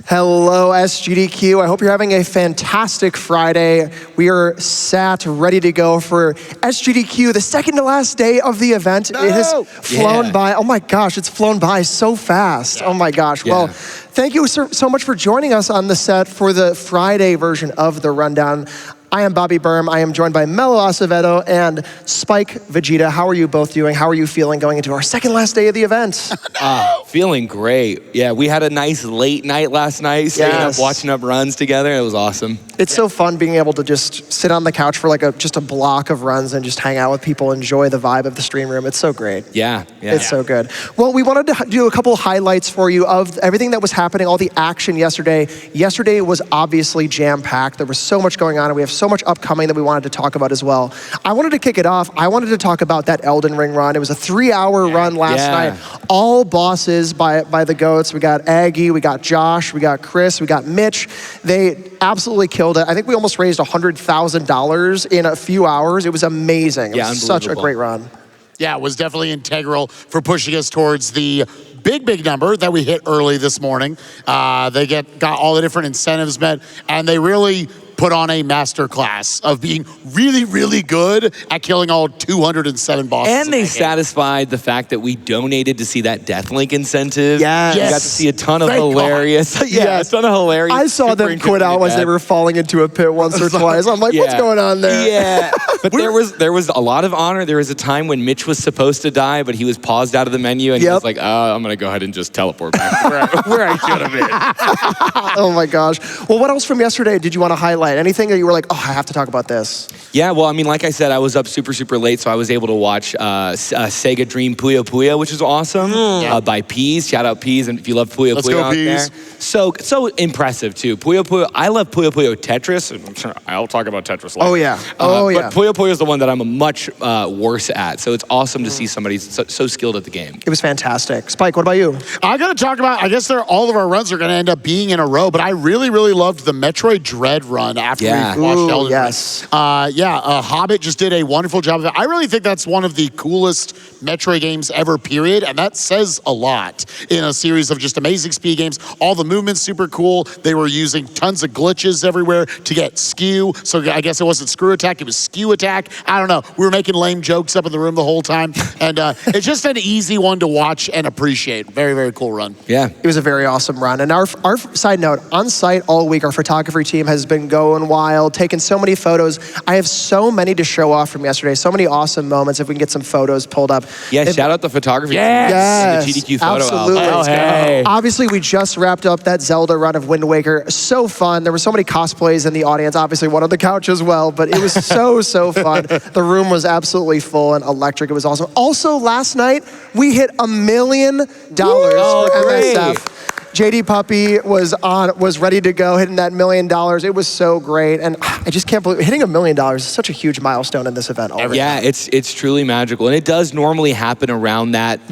Hello, SGDQ. I hope you're having a fantastic Friday. We are sat ready to go for SGDQ, the second to last day of the event. It has flown by. Oh my gosh, it's flown by so fast. Yeah. Oh my gosh. Yeah. Well, thank you so much for joining us on the set for the Friday version of the Rundown. I am Bobby Berm. I am joined by Melo Acevedo and Spike Vegeta. How are you both doing? How are you feeling going into our second last day of the event? Feeling great. Yeah, we had a nice late night last night, staying up, watching up runs together. It was awesome. It's so fun being able to just sit on the couch for like just a block of runs and just hang out with people, enjoy the vibe of the stream room. It's so great. Yeah. It's so good. Well, we wanted to do a couple highlights for you of everything that was happening, all the action yesterday. Yesterday was obviously jam-packed. There was so much going on, and we have so much upcoming that we wanted to talk about as well. I wanted to kick it off. I wanted to talk about that Elden Ring run. It was a 3-hour run last night. All bosses by the GOATs. We got Aggie, we got Josh, we got Chris, we got Mitch. They absolutely killed it. I think we almost raised $100,000 in a few hours. It was amazing. It was such a great run. Yeah, it was definitely integral for pushing us towards the big number that we hit early this morning. They got all the different incentives met, and they really put on a master class of being really good at killing all 207 bosses. And they satisfied the fact that we donated to see that Deathlink incentive. Yes. We got to see a ton of hilarious. A ton of hilarious. I saw them quit out as they were falling into a pit once or twice. I'm like, what's going on there? Yeah. But there was a lot of honor. There was a time when Mitch was supposed to die, but he was paused out of the menu, and he was like, I'm going to go ahead and just teleport back to where I should have been. Oh my gosh. Well, what else from yesterday did you want to highlight? Anything that you were like, oh, I have to talk about this? Yeah, well, I mean, like I said, I was up super late, so I was able to watch Sega Dream Puyo Puyo, which is awesome, by Peas. Shout out Peas, and if you love Puyo Puyo out there. So impressive, too. Puyo Puyo, I love Puyo Puyo Tetris. I'll talk about Tetris later. Oh, yeah. But Puyo Puyo is the one that I'm much worse at, so it's awesome to see somebody so skilled at the game. It was fantastic. Spike, what about you? I got to talk about, I guess all of our runs are going to end up being in a row, but I really loved the Metroid Dread run after we watched Elden Ring. Hobbit just did a wonderful job of it. I really think that's one of the coolest Metroid games ever, period, and that says a lot in a series of just amazing speed games. All the movements super cool. They were using tons of glitches everywhere to get skew, so I guess it wasn't screw attack, it was skew attack. I don't know. We were making lame jokes up in the room the whole time, and it's just an easy one to watch and appreciate. Very cool run. Yeah. It was a very awesome run, and our side note, on site all week, our photography team has been going wild, taking so many photos. I have so many to show off from yesterday, so many awesome moments. If we can get some photos pulled up. Yeah, shout out the photography team. Yes. The GDQ photo absolutely. album. Hey. Obviously, we just wrapped up that Zelda run of Wind Waker. So fun. There were so many cosplays in the audience. Obviously, one on the couch as well, but it was so fun. The room was absolutely full and electric. It was awesome. Also, last night, we hit $1 million for MSF. JD Puppy was ready to go, hitting that $1 million. It was so great, and I just can't believe hitting $1 million is such a huge milestone in this event already. Yeah, it's truly magical, and it does normally happen around that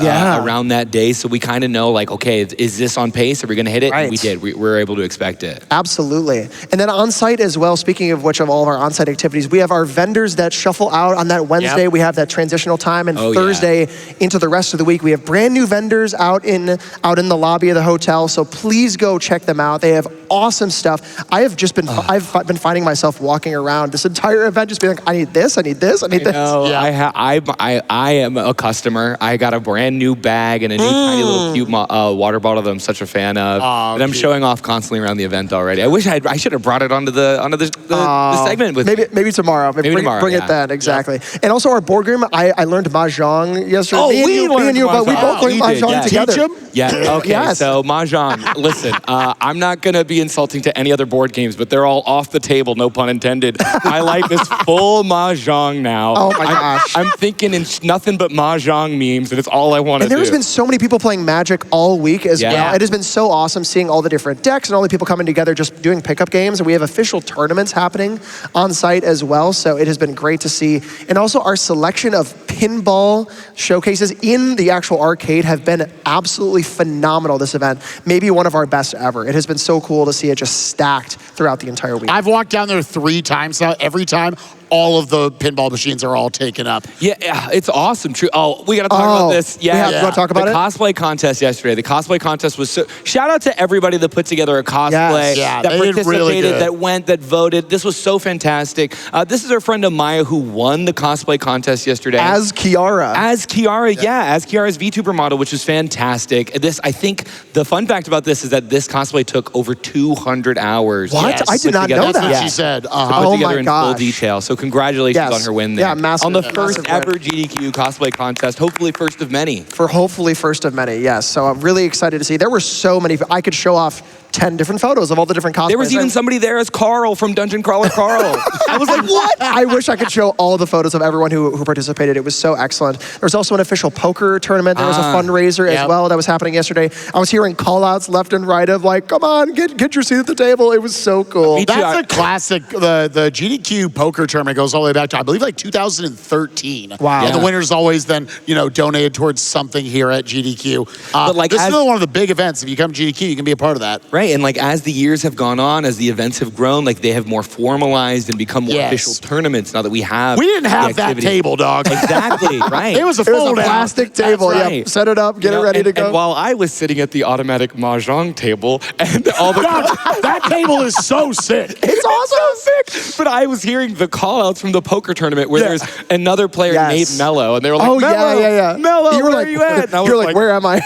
day. So we kind of know, like, okay, is this on pace? Are we going to hit it? Right. And we did. We were able to expect it. Absolutely. And then on site as well. Speaking of which, of all of our on site activities, we have our vendors that shuffle out on that Wednesday. We have that transitional time, and Thursday into the rest of the week, we have brand new vendors out in the lobby of the hotel. So please go check them out. They have awesome stuff. I've been finding myself walking around this entire event just being like, I need this, I need this, I need this. I am a customer. I got a brand new bag and a new tiny little cute water bottle that I'm such a fan of. And I'm showing off constantly around the event already. I wish I should have brought it onto the segment with maybe tomorrow. Maybe tomorrow. Bring it then, exactly. Yeah. And also our board game, I learned Mahjong yesterday. Oh, we both learned Mahjong together. Yeah, okay, so Mahjong. Listen, I'm not going to be insulting to any other board games, but they're all off the table, no pun intended. I like this full Mahjong now. Oh my gosh. I'm thinking in nothing but Mahjong memes, and it's all I want to do. And there's been so many people playing Magic all week as well. It has been so awesome seeing all the different decks and all the people coming together just doing pickup games. And we have official tournaments happening on site as well. So it has been great to see. And also our selection of pinball showcases in the actual arcade have been absolutely phenomenal this event. Maybe one of our best ever. It has been so cool to see it just stacked throughout the entire week. I've walked down there 3 times now. Every time, all of the pinball machines are all taken up. Yeah, it's awesome. True. Oh, we got to talk about this. Yeah, we want to talk about the it? cosplay contest yesterday. The cosplay contest was so. Shout out to everybody that put together a cosplay, Yeah, that they did participated, really good. that went, that voted. This was so fantastic. This is our friend Amaya who won the cosplay contest yesterday. As Kiara. As Kiara, as Kiara's VTuber model, which is fantastic. I think the fun fact about this is that this cosplay took over 200 hours. What? Yes. I did not know That's that. what she said. To put Oh together my in full gosh. detail. So congratulations on her win there. Yeah, massive, on the massive first win. ever GDQ cosplay contest, hopefully first of many. For hopefully first of many, yes. So I'm really excited to see. There were so many. I could show off 10 different photos of all the different cosplays. There was even somebody there as Carl from Dungeon Crawler Carl. I was like, what? I wish I could show all the photos of everyone who participated. It was so excellent. There was also an official poker tournament. There was a fundraiser as well that was happening yesterday. I was hearing call-outs left and right of like, come on, get your seat at the table. It was so cool. That's a classic. The GDQ poker tournament goes all the way back to, I believe, like 2013. Wow. And the winners always then, donated towards something here at GDQ. But like this is one of the big events. If you come to GDQ, you can be a part of that. Right, and like as the years have gone on, as the events have grown, like they have more formalized and become more official tournaments now that we have. We didn't have that table, dog. Exactly, right. It was a plastic table. That's Yeah, right. set it up, get it ready to go. And while I was sitting at the automatic mahjong table, and all the that table is so sick. It's awesome. sick. But I was hearing the call-outs from the poker tournament where there's another player named Mello, and they were like, oh, Mello, yeah. Mello, You were where like, are you at? And I was you're like, where am I?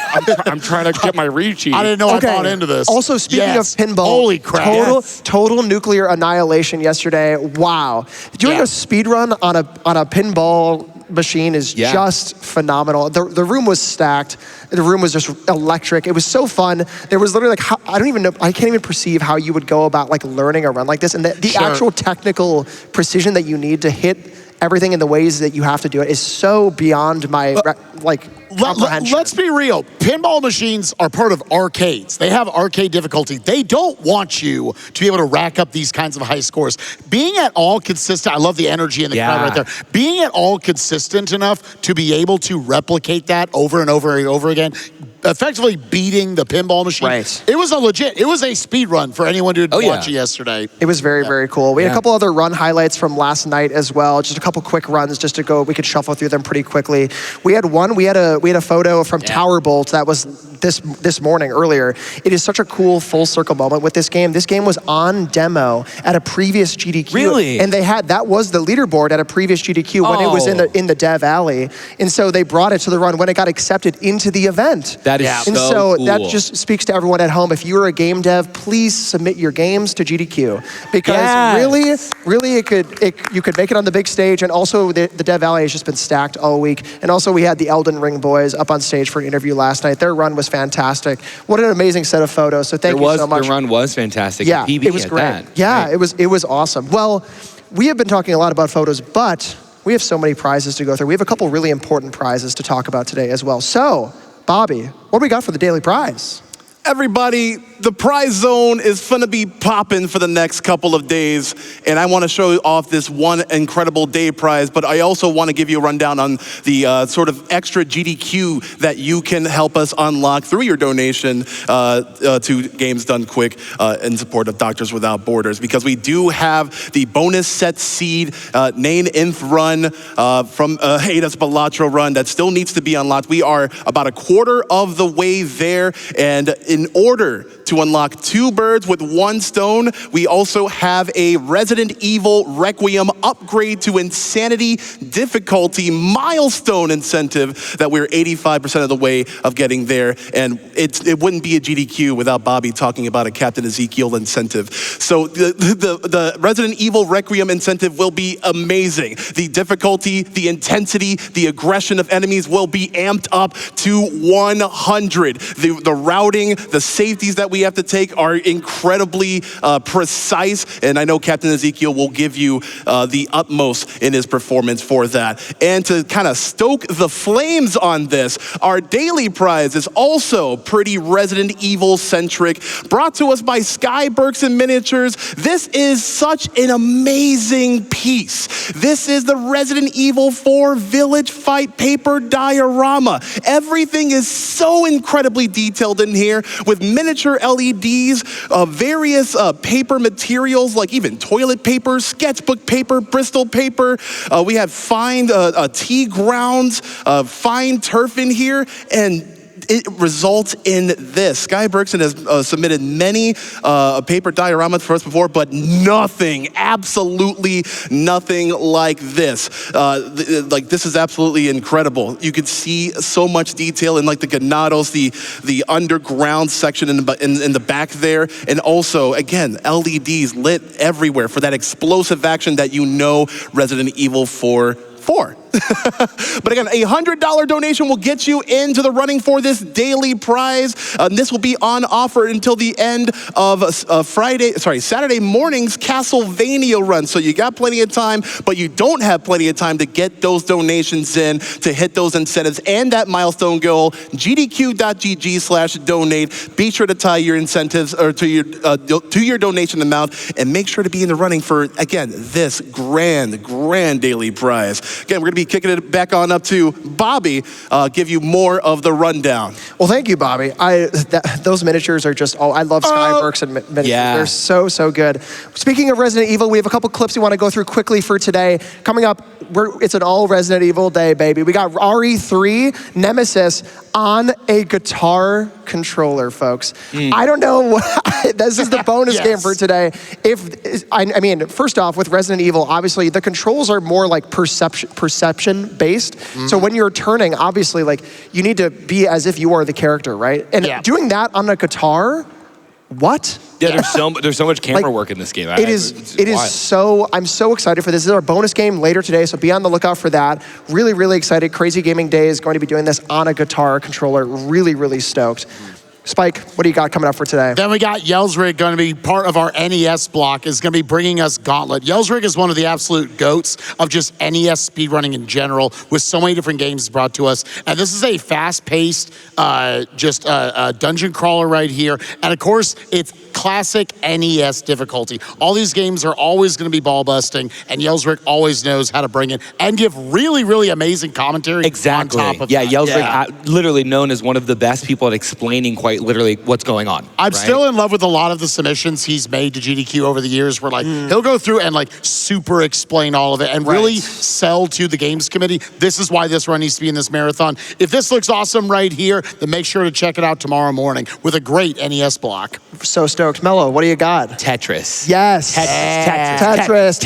I'm trying to get my Ricci. I didn't know I bought into this. Also, speaking of pinball, holy crap. Total nuclear annihilation yesterday. Wow. Doing a speed run on a pinball machine is just phenomenal. The room was stacked. The room was just electric. It was so fun. There was literally like, I don't even know, I can't even perceive how you would go about like learning a run like this. And the actual technical precision that you need to hit everything in the ways that you have to do it is so beyond my comprehension. Let's be real. Pinball machines are part of arcades. They have arcade difficulty. They don't want you to be able to rack up these kinds of high scores. Being at all consistent, I love the energy in the crowd right there. Being at all consistent enough to be able to replicate that over and over and over again, effectively beating the pinball machine. Right. It was a speed run for anyone who watched it yesterday. It was very, very cool. We had a couple other run highlights from last night as well. Just a couple quick runs just to go. We could shuffle through them pretty quickly. We had a photo from Tower Bolt that was this morning earlier. It is such a cool full circle moment with this game. This game was on demo at a previous GDQ. Really? And that was the leaderboard at a previous GDQ when it was in the dev alley. And so they brought it to the run when it got accepted into the event. That is so cool. That just speaks to everyone at home. If you're a game dev, please submit your games to GDQ because really you could make it on the big stage. And also the dev alley has just been stacked all week. And also we had the Elden Ring boys up on stage for an interview last night. Their run was fantastic. What an amazing set of photos. So thank you so much. Their run was fantastic. Yeah, PB it was great. That. Yeah, it was awesome. Well, we have been talking a lot about photos, but we have so many prizes to go through. We have a couple really important prizes to talk about today as well. So, Bobby, what do we got for the daily prize? Everybody, the prize zone is finna be popping for the next couple of days, and I want to show off this one incredible day prize, but I also want to give you a rundown on the sort of extra GDQ that you can help us unlock through your donation to Games Done Quick in support of Doctors Without Borders, because we do have the bonus set seed Nain Inth run from Hades Balatro run that still needs to be unlocked. We are about a quarter of the way there, and in order to unlock 2 birds with 1 stone, we also have a Resident Evil Requiem upgrade to Insanity difficulty milestone incentive that we're 85% of the way of getting there. And it wouldn't be a GDQ without Bobby talking about a Captain Ezekiel incentive. So the Resident Evil Requiem incentive will be amazing. The difficulty, the intensity, the aggression of enemies will be amped up to 100. The routing, the safeties that we have to take are incredibly precise, and I know Captain Ezekiel will give you the utmost in his performance for that. And to kind of stoke the flames on this, our daily prize is also pretty Resident Evil centric, brought to us by Sky Berkson Miniatures. This is such an amazing piece. This is the Resident Evil 4 Village Fight paper diorama. Everything is so incredibly detailed in here with miniature LEDs, various paper materials like even toilet paper, sketchbook paper, Bristol paper. We have fine tea grounds, fine turf in here, and it results in this. Sky Bergson has submitted many paper dioramas for us before, but nothing, absolutely nothing like this. Like this is absolutely incredible. You can see so much detail in like the ganados, the underground section in the back there, and also again LEDs lit everywhere for that explosive action that you know Resident Evil 4 for. But again, a $100 donation will get you into the running for this daily prize. This will be on offer until the end of Saturday morning's Castlevania run. So you got plenty of time, but you don't have plenty of time to get those donations in to hit those incentives and that milestone goal. GDQ.GG/donate. Be sure to tie your incentives or to your donation amount, and make sure to be in the running for, again, this grand daily prize. Again, we're going to be kicking it back on up to Bobby, give you more of the rundown. Well, thank you, Bobby. Those miniatures are just, I love Sky Bergson miniatures. Yeah. They're so good. Speaking of Resident Evil, we have a couple clips we want to go through quickly for today. Coming up, it's an all Resident Evil day, baby. We got RE3 Nemesis on a guitar controller, folks. I don't know, this is the bonus game for today. I mean, first off, with Resident Evil, obviously the controls are more like perception based. So when you're turning, obviously, like you need to be as if you are the character, right? And doing that on a guitar, what? Yeah, there's so much camera work in this game. It is so, I'm so excited for this. This is our bonus game later today, so be on the lookout for that. Really excited. Crazy Gaming Day is going to be doing this on a guitar controller. Really stoked. Spike, what do you got coming up for today? Then we got Yellsrig going to be part of our NES block, is going to be bringing us Gauntlet. Yellsrig is one of the absolute goats of just NES speedrunning in general, with so many different games brought to us. And this is a fast-paced, just a dungeon crawler right here. And of course, it's classic NES difficulty. All these games are always going to be ball busting, and Yellsrig always knows how to bring it and give really amazing commentary on top of that. Yellsrig, literally known as one of the best people at explaining quite literally what's going on. I'm still in love with a lot of the submissions he's made to GDQ over the years, where like he'll go through and like super explain all of it and really sell to the games committee. This is why this run needs to be in this marathon. If this looks awesome right here, then make sure to check it out tomorrow morning with a great NES block. So stoked. Mello, what do you got? Tetris. Yes. Tetris.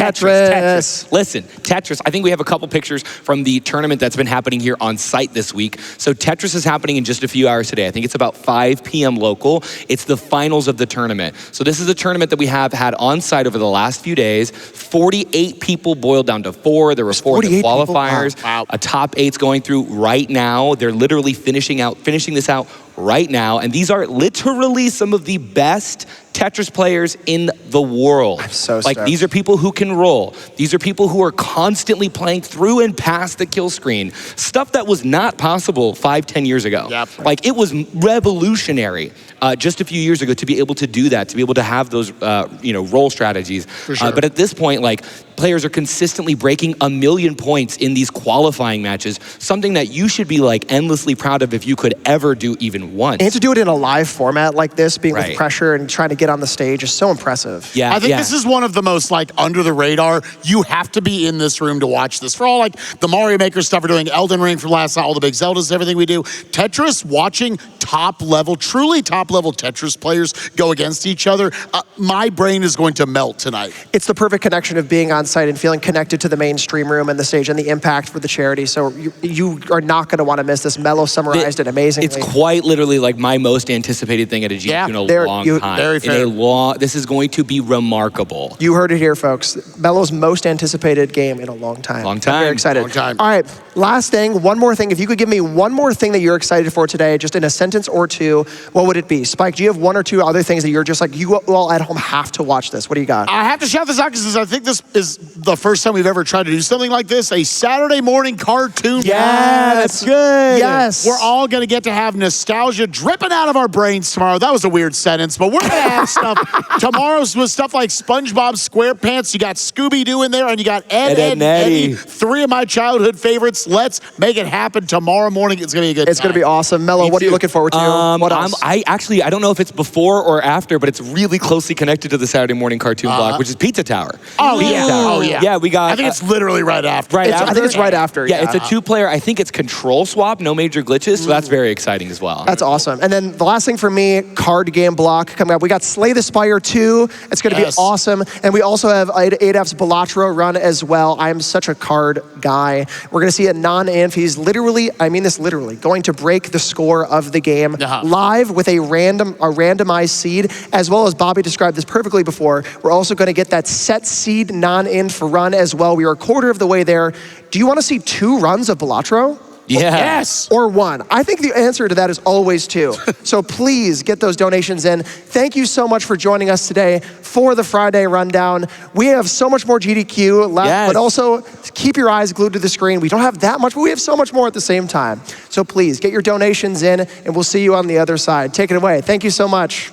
Listen, Tetris, I think we have a couple pictures from the tournament that's been happening here on site this week. So Tetris is happening in just a few hours today. I think it's about 5 p.m. local. It's the finals of the tournament. So this is a tournament that we have had on site over the last few days. 48 people boiled down to 4. There were 4 in the qualifiers. Wow. A top 8's going through right now. They're literally finishing this out right now. And these are literally some of the best Tetris players in the world. I'm so like, these are people who can roll. These are people who are constantly playing through and past the kill screen. Stuff that was not possible 5-10 years ago. Yep. Like, it was revolutionary just a few years ago to be able to do that, to be able to have those roll strategies. For sure. But at this point, like, players are consistently breaking 1 million points in these qualifying matches, something that you should be like endlessly proud of if you could ever do even once. And to do it in a live format like this, being with pressure and trying to get on the stage is so impressive. Yeah, I think this is one of the most like under the radar. You have to be in this room to watch this. For all like the Mario Maker stuff we're doing, Elden Ring from last night, all the big Zeldas, everything we do. Tetris, watching truly top level Tetris players go against each other, my brain is going to melt tonight. It's the perfect connection of being on site and feeling connected to the mainstream room and the stage and the impact for the charity. So you are not going to want to miss this. Mello summarized it amazingly. It's quite literally like my most anticipated thing at a GQ in a long time. Very fair. This is going to be remarkable. You heard it here, folks. Mello's most anticipated game in a long time. Long time. I'm very excited. Long time. All right, last thing, one more thing. If you could give me one more thing that you're excited for today, just in a sentence or two, what would it be? Spike, do you have 1 or 2 other things that you're just like, you all at home have to watch this? What do you got? I have to shout this out because I think this is the first time we've ever tried to do something like this, a Saturday morning cartoon. Yeah, that's good. Yes. We're all going to get to have nostalgia dripping out of our brains tomorrow. That was a weird sentence, but we're going to have stuff. Tomorrow's with stuff like SpongeBob SquarePants. You got Scooby-Doo in there, and you got Ed, and Eddie. 3 of my childhood favorites. Let's make it happen tomorrow morning. It's going to be a good It's going to be awesome. Mello, what are you looking forward to? What else? I don't know if it's before or after, but it's really closely connected to the Saturday morning cartoon block, which is Pizza Tower. Oh, Pizza yeah. Tower. Oh, yeah. Yeah, we got... I think it's literally right after. I think it's right after. Yeah, it's a 2-player. I think it's control swap, no major glitches, so that's very exciting as well. That's awesome. And then the last thing for me, card game block coming up. We got Slay the Spire 2. It's going to be awesome. And we also have ADF's Balatro run as well. I'm such a card guy. We're going to see a non-inf. He's literally, I mean this literally, going to break the score of the game live with a randomized seed, as well as Bobby described this perfectly before. We're also going to get that set seed non-inf run as well. We are a quarter of the way there. Do you want to see 2 runs of Balatro? Yeah. Yes. Or 1. I think the answer to that is always 2. So please get those donations in. Thank you so much for joining us today for the Friday Rundown. We have so much more GDQ left, but also keep your eyes glued to the screen. We don't have that much, but we have so much more at the same time. So please get your donations in, and we'll see you on the other side. Take it away. Thank you so much.